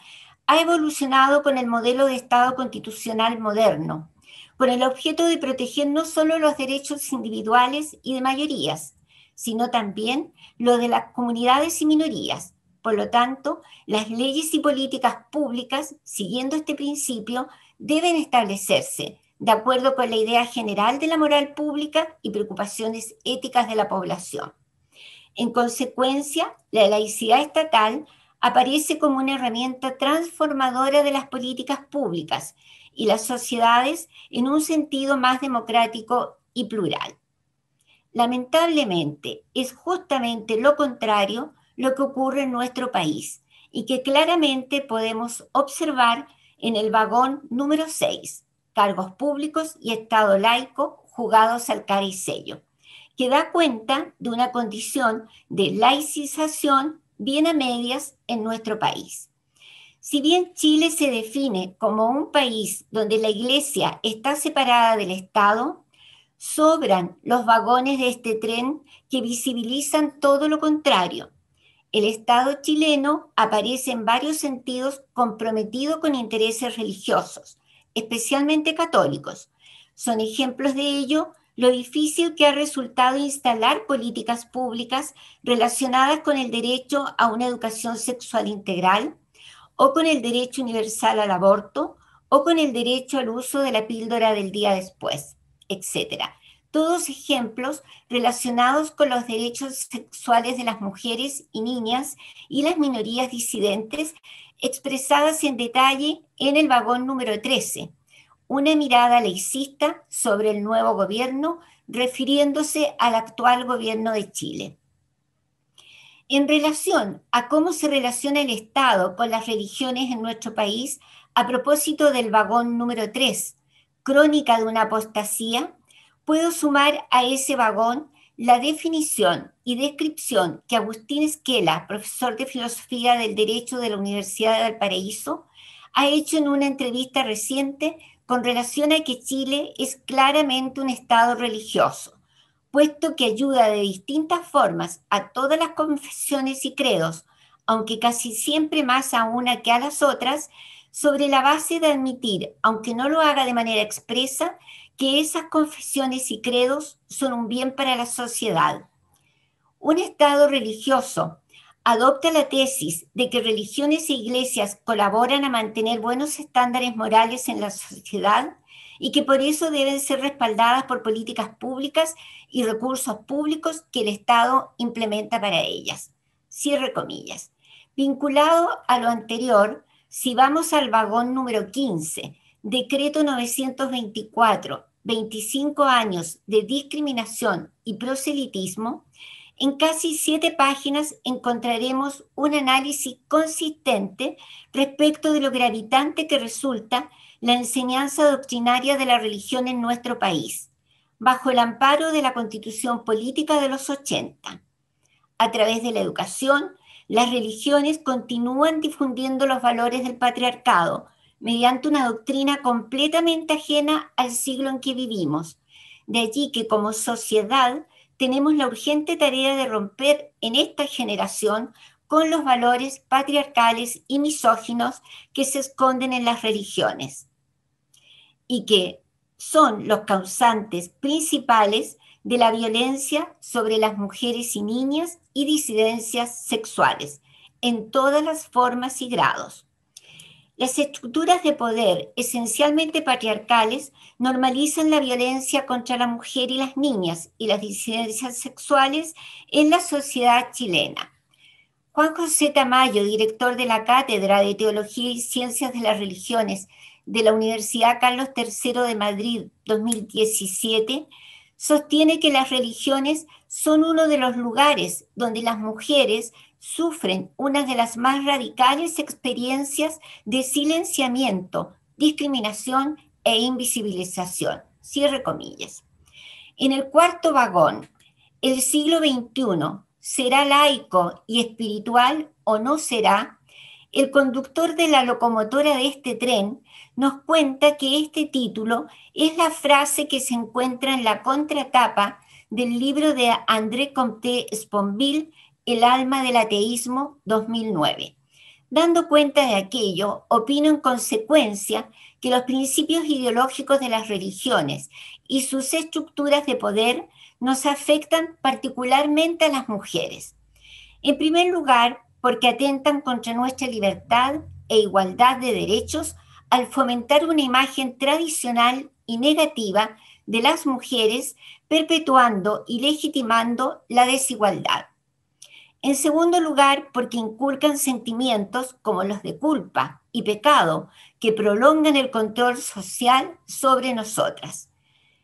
ha evolucionado con el modelo de Estado constitucional moderno, con el objeto de proteger no solo los derechos individuales y de mayorías, sino también los de las comunidades y minorías. Por lo tanto, las leyes y políticas públicas, siguiendo este principio, deben establecerse de acuerdo con la idea general de la moral pública y preocupaciones éticas de la población. En consecuencia, la laicidad estatal aparece como una herramienta transformadora de las políticas públicas y las sociedades en un sentido más democrático y plural. Lamentablemente, es justamente lo contrario lo que ocurre en nuestro país y que claramente podemos observar en el vagón número 6, cargos públicos y Estado laico jugados al cara y sello, que da cuenta de una condición de laicización bien a medias en nuestro país. Si bien Chile se define como un país donde la Iglesia está separada del Estado, sobran los vagones de este tren que visibilizan todo lo contrario. El Estado chileno aparece en varios sentidos comprometido con intereses religiosos, especialmente católicos. Son ejemplos de ello lo difícil que ha resultado instalar políticas públicas relacionadas con el derecho a una educación sexual integral, o con el derecho universal al aborto, o con el derecho al uso de la píldora del día después, etc. Todos ejemplos relacionados con los derechos sexuales de las mujeres y niñas y las minorías disidentes, expresadas en detalle en el vagón número 13, una mirada laicista sobre el nuevo gobierno, refiriéndose al actual gobierno de Chile. En relación a cómo se relaciona el Estado con las religiones en nuestro país, a propósito del vagón número 3, crónica de una apostasía, puedo sumar a ese vagón la definición y descripción que Agustín Esquela, profesor de Filosofía del Derecho de la Universidad de Valparaíso, ha hecho en una entrevista reciente con relación a que Chile es claramente un Estado religioso, puesto que ayuda de distintas formas a todas las confesiones y credos, aunque casi siempre más a una que a las otras, sobre la base de admitir, aunque no lo haga de manera expresa, que esas confesiones y credos son un bien para la sociedad. Un Estado religioso adopta la tesis de que religiones e iglesias colaboran a mantener buenos estándares morales en la sociedad y que por eso deben ser respaldadas por políticas públicas y recursos públicos que el Estado implementa para ellas. Cierre comillas. Vinculado a lo anterior, si vamos al vagón número 15, Decreto 924, 25 años de discriminación y proselitismo, en casi 7 páginas encontraremos un análisis consistente respecto de lo gravitante que resulta la enseñanza doctrinaria de la religión en nuestro país, bajo el amparo de la Constitución Política de los 80. A través de la educación, las religiones continúan difundiendo los valores del patriarcado mediante una doctrina completamente ajena al siglo en que vivimos. De allí que como sociedad tenemos la urgente tarea de romper en esta generación con los valores patriarcales y misóginos que se esconden en las religiones y que son los causantes principales de la violencia sobre las mujeres y niñas y disidencias sexuales en todas las formas y grados. Las estructuras de poder, esencialmente patriarcales, normalizan la violencia contra la mujer y las niñas y las disidencias sexuales en la sociedad chilena. Juan José Tamayo, director de la Cátedra de Teología y Ciencias de las Religiones de la Universidad Carlos III de Madrid 2017, sostiene que las religiones son uno de los lugares donde las mujeres sufren una de las más radicales experiencias de silenciamiento, discriminación e invisibilización. Cierre comillas. En el cuarto vagón, ¿el siglo XXI será laico y espiritual o no será? El conductor de la locomotora de este tren nos cuenta que este título es la frase que se encuentra en la contratapa del libro de André Comte Sponville, El alma del ateísmo, 2009. Dando cuenta de aquello, opino en consecuencia que los principios ideológicos de las religiones y sus estructuras de poder nos afectan particularmente a las mujeres. En primer lugar, porque atentan contra nuestra libertad e igualdad de derechos al fomentar una imagen tradicional y negativa de las mujeres, perpetuando y legitimando la desigualdad. En segundo lugar, porque inculcan sentimientos como los de culpa y pecado que prolongan el control social sobre nosotras.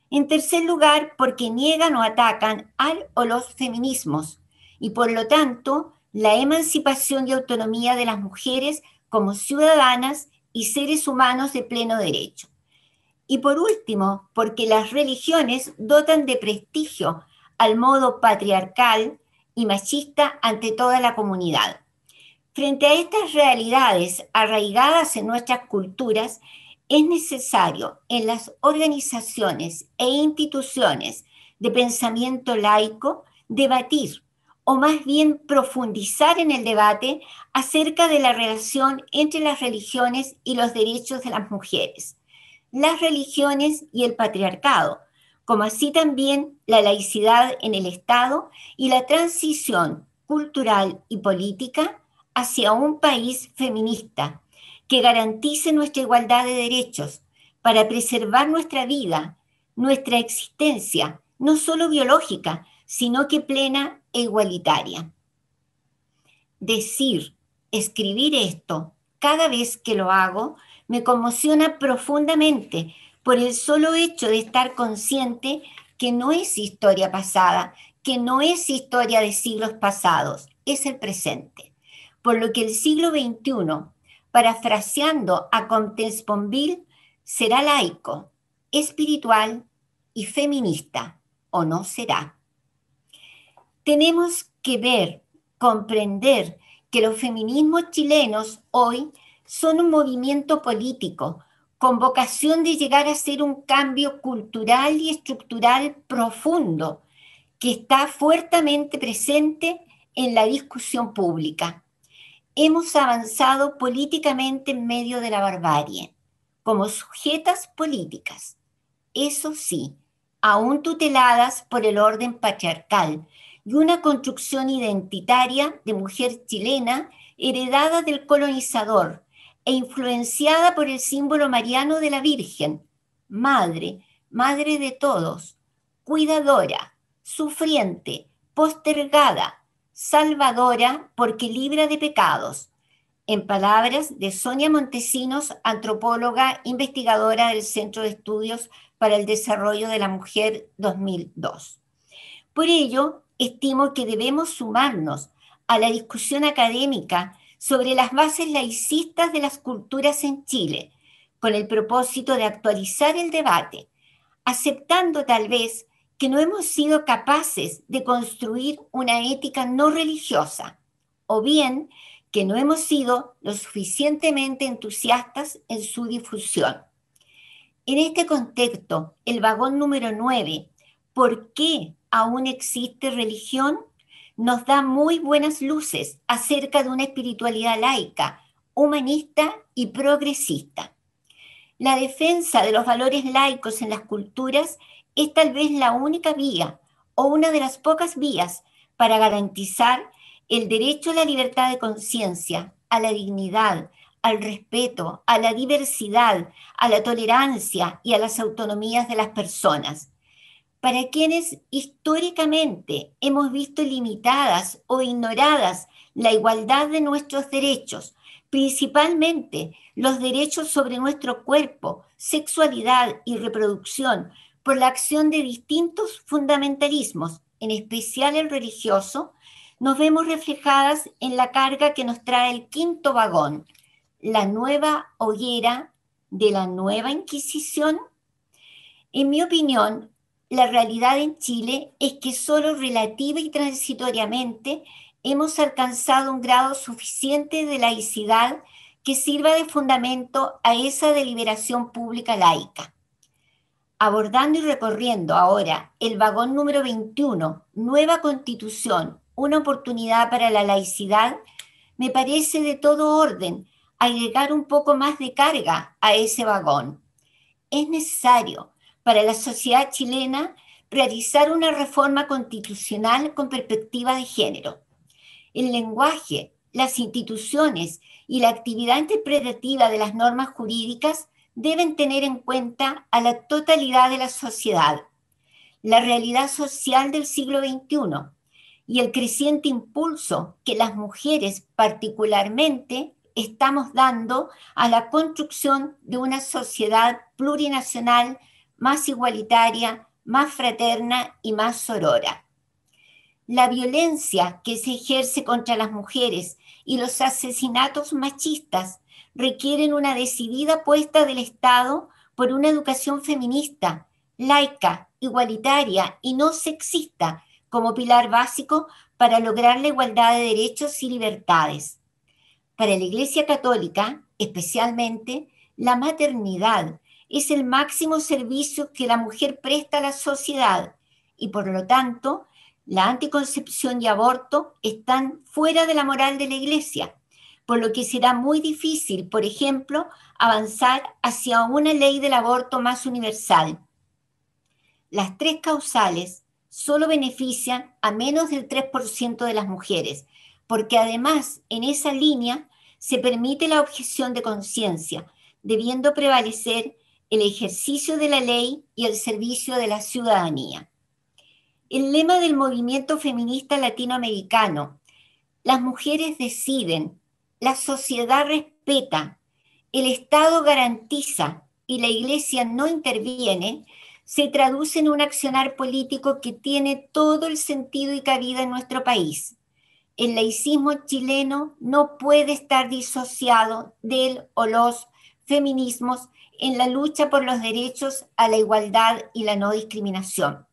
En tercer lugar, porque niegan o atacan al o los feminismos y por lo tanto la emancipación y autonomía de las mujeres como ciudadanas y seres humanos de pleno derecho. Y por último, porque las religiones dotan de prestigio al modo patriarcal y machista ante toda la comunidad. Frente a estas realidades arraigadas en nuestras culturas, es necesario en las organizaciones e instituciones de pensamiento laico debatir, o más bien profundizar en el debate acerca de la relación entre las religiones y los derechos de las mujeres, las religiones y el patriarcado, como así también la laicidad en el Estado y la transición cultural y política hacia un país feminista que garantice nuestra igualdad de derechos para preservar nuestra vida, nuestra existencia, no solo biológica, sino que plena e igualitaria. Decir, escribir esto, cada vez que lo hago, me conmociona profundamente por el solo hecho de estar consciente que no es historia pasada, que no es historia de siglos pasados, es el presente. Por lo que el siglo XXI, parafraseando a Comte Sponville, será laico, espiritual y feminista, o no será. Tenemos que ver, comprender que los feminismos chilenos hoy son un movimiento político con vocación de llegar a ser un cambio cultural y estructural profundo que está fuertemente presente en la discusión pública. Hemos avanzado políticamente en medio de la barbarie, como sujetas políticas, eso sí, aún tuteladas por el orden patriarcal y una construcción identitaria de mujer chilena heredada del colonizador e influenciada por el símbolo mariano de la Virgen, madre, madre de todos, cuidadora, sufriente, postergada, salvadora porque libra de pecados, en palabras de Sonia Montesinos, antropóloga, investigadora del Centro de Estudios para el Desarrollo de la Mujer 2002. Por ello, estimo que debemos sumarnos a la discusión académica sobre las bases laicistas de las culturas en Chile, con el propósito de actualizar el debate, aceptando tal vez que no hemos sido capaces de construir una ética no religiosa, o bien que no hemos sido lo suficientemente entusiastas en su difusión. En este contexto, el vagón número 9, ¿por qué aún existe religión?, nos da muy buenas luces acerca de una espiritualidad laica, humanista y progresista. La defensa de los valores laicos en las culturas es tal vez la única vía o una de las pocas vías para garantizar el derecho a la libertad de conciencia, a la dignidad, al respeto, a la diversidad, a la tolerancia y a las autonomías de las personas. Para quienes históricamente hemos visto limitadas o ignoradas la igualdad de nuestros derechos, principalmente los derechos sobre nuestro cuerpo, sexualidad y reproducción, por la acción de distintos fundamentalismos, en especial el religioso, nos vemos reflejadas en la carga que nos trae el quinto vagón, la nueva hoguera de la nueva Inquisición. En mi opinión, la realidad en Chile es que solo relativa y transitoriamente hemos alcanzado un grado suficiente de laicidad que sirva de fundamento a esa deliberación pública laica. Abordando y recorriendo ahora el vagón número 21, nueva Constitución, una oportunidad para la laicidad, me parece de todo orden agregar un poco más de carga a ese vagón. Es necesario para la sociedad chilena realizar una reforma constitucional con perspectiva de género. El lenguaje, las instituciones y la actividad interpretativa de las normas jurídicas deben tener en cuenta a la totalidad de la sociedad, la realidad social del siglo XXI y el creciente impulso que las mujeres particularmente estamos dando a la construcción de una sociedad plurinacional más igualitaria, más fraterna y más sorora. La violencia que se ejerce contra las mujeres y los asesinatos machistas requieren una decidida apuesta del Estado por una educación feminista, laica, igualitaria y no sexista como pilar básico para lograr la igualdad de derechos y libertades. Para la Iglesia Católica, especialmente, la maternidad es el máximo servicio que la mujer presta a la sociedad y, por lo tanto, la anticoncepción y aborto están fuera de la moral de la Iglesia, por lo que será muy difícil, por ejemplo, avanzar hacia una ley del aborto más universal. Las tres causales solo benefician a menos del 3% de las mujeres, porque además en esa línea se permite la objeción de conciencia, debiendo prevalecer el ejercicio de la ley y el servicio de la ciudadanía. El lema del movimiento feminista latinoamericano, las mujeres deciden, la sociedad respeta, el Estado garantiza y la Iglesia no interviene, se traduce en un accionar político que tiene todo el sentido y cabida en nuestro país. El laicismo chileno no puede estar disociado del o los feminismos en la lucha por los derechos a la igualdad y la no discriminación.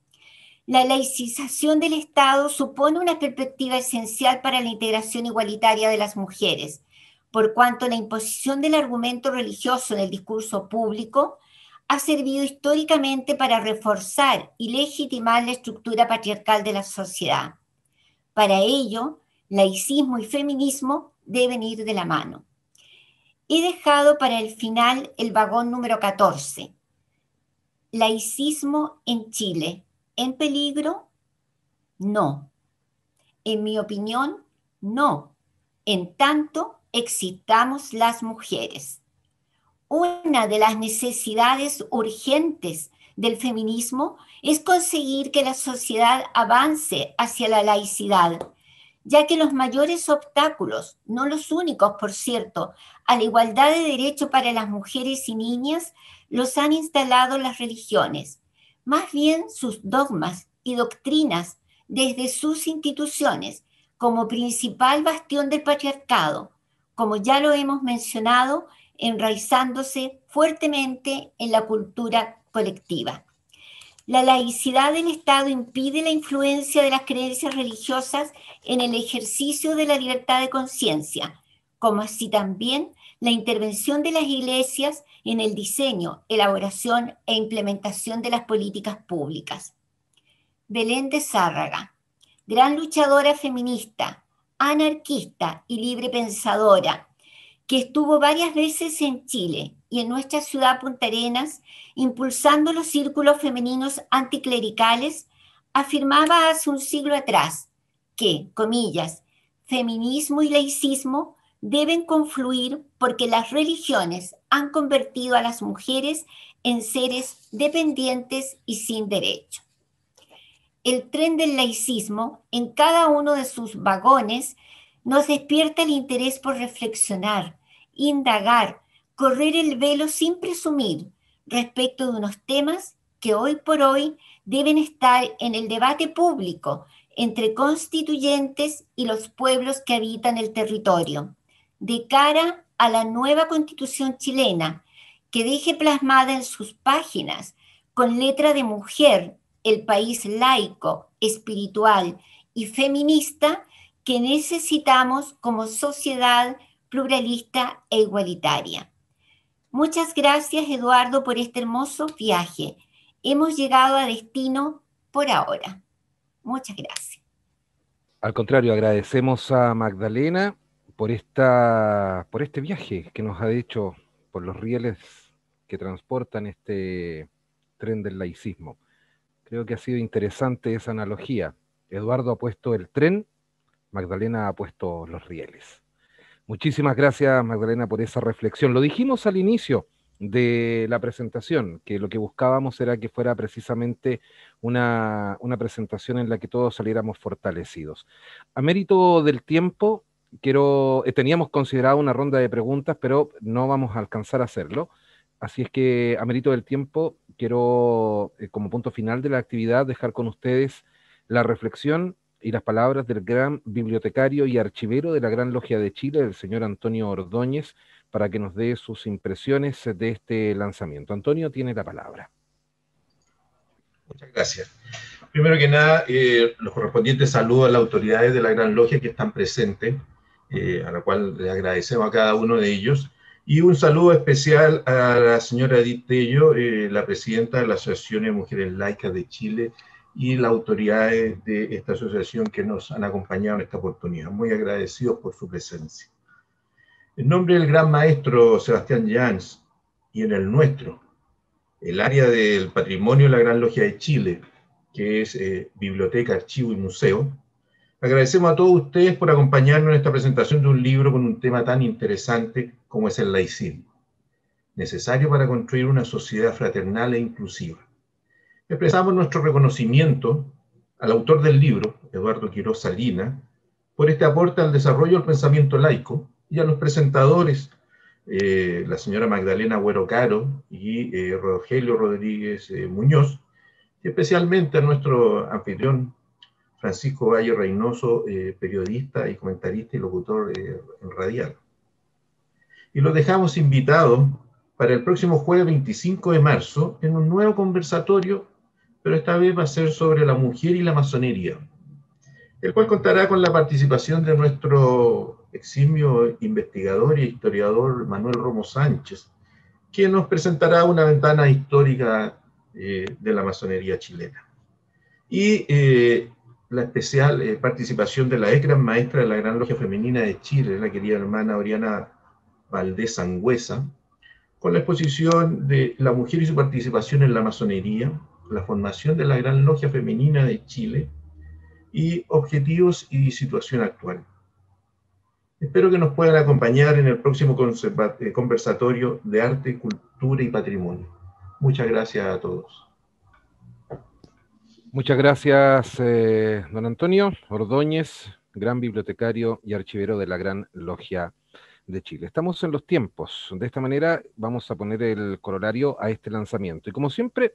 La laicización del Estado supone una perspectiva esencial para la integración igualitaria de las mujeres, por cuanto la imposición del argumento religioso en el discurso público ha servido históricamente para reforzar y legitimar la estructura patriarcal de la sociedad. Para ello, laicismo y feminismo deben ir de la mano. He dejado para el final el vagón número 14. ¿Laicismo en Chile en peligro? No. En mi opinión, no. En tanto existamos las mujeres. Una de las necesidades urgentes del feminismo es conseguir que la sociedad avance hacia la laicidad, ya que los mayores obstáculos, no los únicos, por cierto, a la igualdad de derechos para las mujeres y niñas, los han instalado las religiones, más bien sus dogmas y doctrinas desde sus instituciones, como principal bastión del patriarcado, como ya lo hemos mencionado, enraizándose fuertemente en la cultura colectiva. La laicidad del Estado impide la influencia de las creencias religiosas en el ejercicio de la libertad de conciencia, como así también la intervención de las iglesias en el diseño, elaboración e implementación de las políticas públicas. Belén de Zárraga, gran luchadora feminista, anarquista y libre pensadora, que estuvo varias veces en Chile y en nuestra ciudad Punta Arenas, impulsando los círculos femeninos anticlericales, afirmaba hace un siglo atrás que, comillas, feminismo y laicismo deben confluir porque las religiones han convertido a las mujeres en seres dependientes y sin derecho. El tren del laicismo, en cada uno de sus vagones, nos despierta el interés por reflexionar, indagar, correr el velo sin presumir respecto de unos temas que hoy por hoy deben estar en el debate público entre constituyentes y los pueblos que habitan el territorio, de cara a la nueva Constitución chilena, que deje plasmada en sus páginas, con letra de mujer, el país laico, espiritual y feminista que necesitamos como sociedad pluralista e igualitaria. Muchas gracias, Eduardo, por este hermoso viaje. Hemos llegado a destino por ahora. Muchas gracias. Al contrario, agradecemos a Magdalena por este viaje que nos ha hecho por los rieles que transportan este tren del laicismo. Creo que ha sido interesante esa analogía. Eduardo ha puesto el tren, Magdalena ha puesto los rieles. Muchísimas gracias, Magdalena, por esa reflexión. Lo dijimos al inicio de la presentación, que lo que buscábamos era que fuera precisamente una presentación en la que todos saliéramos fortalecidos. A mérito del tiempo, teníamos considerado una ronda de preguntas, pero no vamos a alcanzar a hacerlo. Así es que, a mérito del tiempo, quiero, como punto final de la actividad, dejar con ustedes la reflexión y las palabras del gran bibliotecario y archivero de la Gran Logia de Chile, el señor Antonio Ordóñez, para que nos dé sus impresiones de este lanzamiento. Antonio, tiene la palabra. Muchas gracias. Primero que nada, los correspondientes saludos a las autoridades de la Gran Logia que están presentes, a la cual le agradecemos a cada uno de ellos. Y un saludo especial a la señora Edith Tello, la presidenta de la Asociación de Mujeres Laicas de Chile, y las autoridades de esta asociación que nos han acompañado en esta oportunidad. Muy agradecidos por su presencia. En nombre del gran maestro Sebastián Jans y en el nuestro, el área del patrimonio de la Gran Logia de Chile, que es Biblioteca, Archivo y Museo, agradecemos a todos ustedes por acompañarnos en esta presentación de un libro con un tema tan interesante como es el laicismo, necesario para construir una sociedad fraternal e inclusiva. Expresamos nuestro reconocimiento al autor del libro, Eduardo Quiroz Salinas, por este aporte al desarrollo del pensamiento laico, y a los presentadores, la señora Magdalena Agüero Caro y Rogelio Rodríguez Muñoz, y especialmente a nuestro anfitrión Francisco Valle Reynoso, periodista y comentarista y locutor en radial. Y los dejamos invitados para el próximo jueves 25 de marzo en un nuevo conversatorio, pero esta vez va a ser sobre la mujer y la masonería, el cual contará con la participación de nuestro eximio investigador y historiador Manuel Romo Sánchez, que nos presentará una ventana histórica de la masonería chilena. Y la especial participación de la ex gran maestra de la Gran Logia Femenina de Chile, la querida hermana Oriana Valdés Sangüesa, con la exposición de la mujer y su participación en la masonería, la formación de la Gran Logia Femenina de Chile y objetivos y situación actual. Espero que nos puedan acompañar en el próximo conversatorio de arte, cultura y patrimonio. Muchas gracias a todos. Muchas gracias, don Antonio Ordóñez, gran bibliotecario y archivero de la Gran Logia de Chile. Estamos en los tiempos. De esta manera vamos a poner el corolario a este lanzamiento. Y como siempre,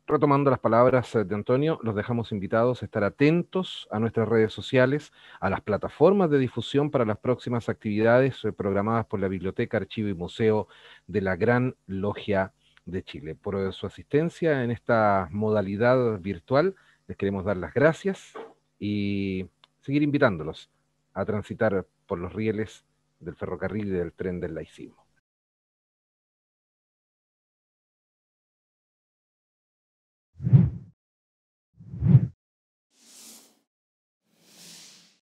retomando las palabras de Antonio, los dejamos invitados a estar atentos a nuestras redes sociales, a las plataformas de difusión para las próximas actividades programadas por la Biblioteca, Archivo y Museo de la Gran Logia de Chile. Por su asistencia en esta modalidad virtual, les queremos dar las gracias y seguir invitándolos a transitar por los rieles del ferrocarril y del tren del laicismo.